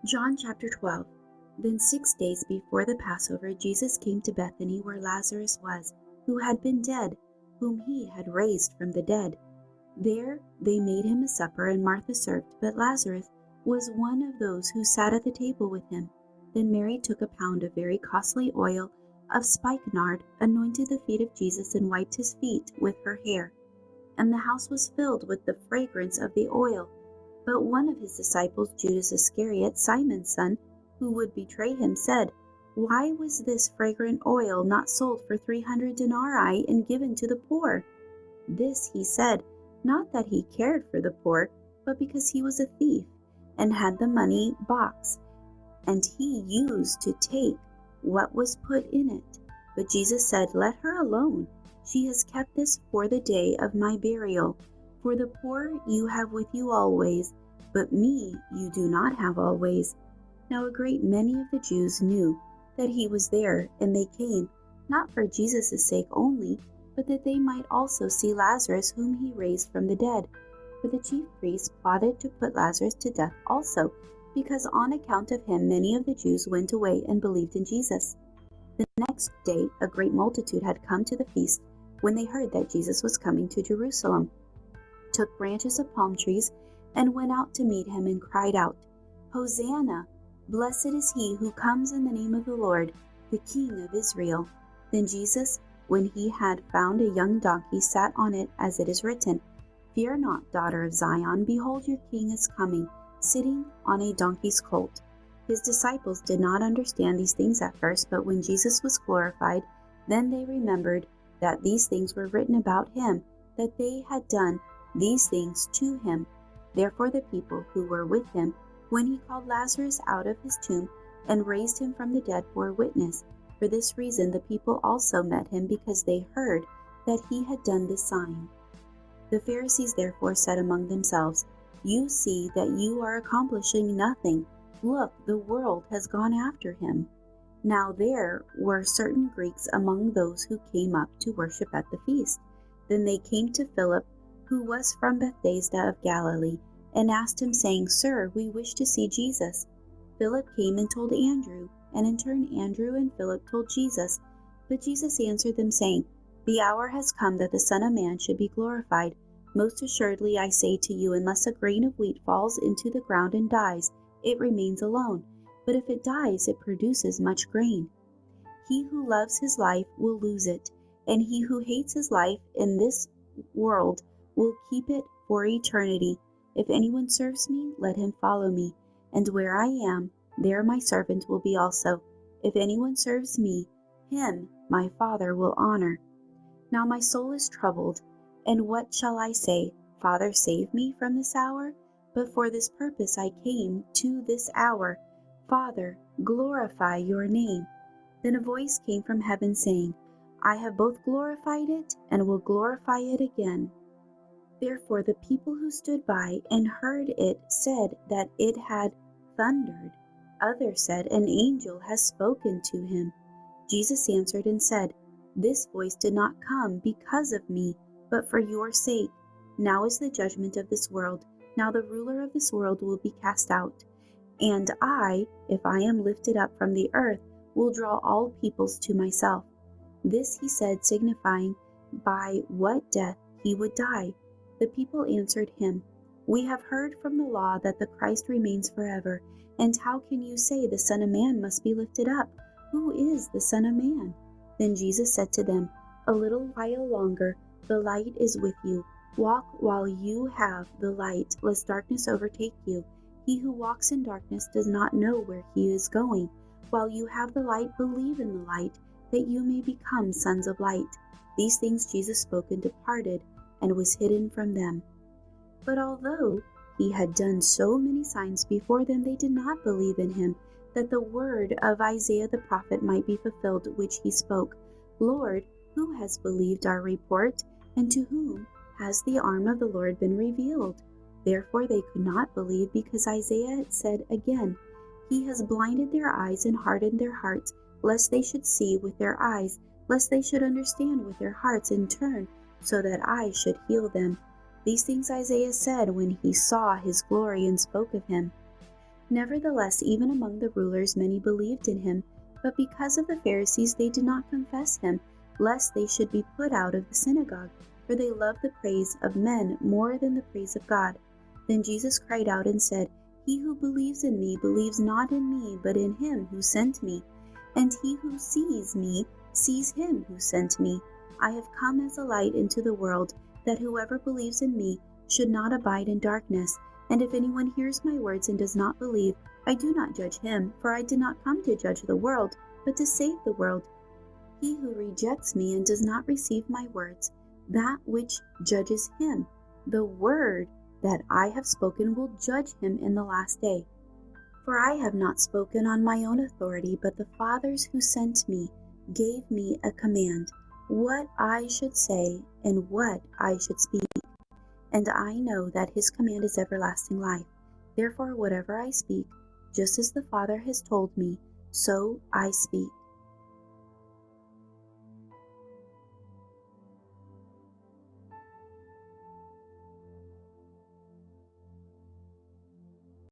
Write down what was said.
John chapter 12. Then 6 days before the Passover, Jesus came to Bethany where Lazarus was, who had been dead, whom he had raised from the dead. There they made him a supper, and Martha served, but Lazarus was one of those who sat at the table with him. Then Mary took a pound of very costly oil of spikenard, anointed the feet of Jesus, and wiped his feet with her hair. And the house was filled with the fragrance of the oil. But one of his disciples, Judas Iscariot, Simon's son, who would betray him, said, "Why was this fragrant oil not sold for 300 denarii and given to the poor?" This he said, not that he cared for the poor, but because he was a thief, and had the money box, and he used to take what was put in it. But Jesus said, "Let her alone. She has kept this for the day of my burial. For the poor you have with you always, but me you do not have always." Now a great many of the Jews knew that he was there, and they came, not for Jesus' sake only, but that they might also see Lazarus, whom he raised from the dead. For the chief priests plotted to put Lazarus to death also, because on account of him many of the Jews went away and believed in Jesus. The next day a great multitude had come to the feast, when they heard that Jesus was coming to Jerusalem, took branches of palm trees, and went out to meet him, and cried out, "Hosanna! Blessed is he who comes in the name of the Lord, the King of Israel." Then Jesus, when he had found a young donkey, sat on it, as it is written, "Fear not, daughter of Zion, behold your king is coming, sitting on a donkey's colt." His disciples did not understand these things at first, but when Jesus was glorified, then they remembered that these things were written about him, that they had done these things to him. Therefore the people who were with him, when he called Lazarus out of his tomb and raised him from the dead, bore witness. For this reason the people also met him, because they heard that he had done this sign. The Pharisees therefore said among themselves, "You see that you are accomplishing nothing. Look, the world has gone after him." Now there were certain Greeks among those who came up to worship at the feast. Then they came to Philip, who was from Bethsaida of Galilee, and asked him, saying, "Sir, we wish to see Jesus." Philip came and told Andrew, and in turn Andrew and Philip told Jesus. But Jesus answered them, saying, "The hour has come that the Son of Man should be glorified. Most assuredly I say to you, unless a grain of wheat falls into the ground and dies, it remains alone. But if it dies, it produces much grain. He who loves his life will lose it, and he who hates his life in this world will keep it for eternity. If anyone serves me, let him follow me, and where I am, there my servant will be also. If anyone serves me, him my Father will honor. Now my soul is troubled, and what shall I say? Father, save me from this hour? But for this purpose I came to this hour. Father, glorify your name." Then a voice came from heaven, saying, "I have both glorified it and will glorify it again." Therefore the people who stood by and heard it said that it had thundered. Others said, "An angel has spoken to him." Jesus answered and said, "This voice did not come because of me, but for your sake. Now is the judgment of this world. Now the ruler of this world will be cast out. And I, if I am lifted up from the earth, will draw all peoples to myself." This he said, signifying by what death he would die. The people answered him, "We have heard from the law that the Christ remains forever. And how can you say the Son of Man must be lifted up? Who is the Son of Man?" Then Jesus said to them, "A little while longer, the light is with you. Walk while you have the light, lest darkness overtake you. He who walks in darkness does not know where he is going. While you have the light, believe in the light, that you may become sons of light." These things Jesus spoke and departed, and was hidden from them. But although he had done so many signs before them, they did not believe in him, that the word of Isaiah the prophet might be fulfilled, which he spoke, "Lord, who has believed our report, and to whom has the arm of the Lord been revealed?" Therefore they could not believe, because Isaiah said again, "He has blinded their eyes and hardened their hearts, lest they should see with their eyes, lest they should understand with their hearts, and turn, so that I should heal them." These things Isaiah said when he saw his glory and spoke of him. Nevertheless, even among the rulers many believed in him, but because of the Pharisees they did not confess him, lest they should be put out of the synagogue, for they loved the praise of men more than the praise of God. Then Jesus cried out and said, He who believes in me believes not in me, but in him who sent me. And he who sees me sees him who sent me. I have come as a light into the world, that whoever believes in me should not abide in darkness. And if anyone hears my words and does not believe, I do not judge him, for I did not come to judge the world, but to save the world. He who rejects me and does not receive my words, that which judges him, the word that I have spoken will judge him in the last day. For I have not spoken on my own authority, but the Father who sent me gave me a command, what I should say and what I should speak. And I know that his command is everlasting life. Therefore, whatever I speak, just as the Father has told me, so I speak.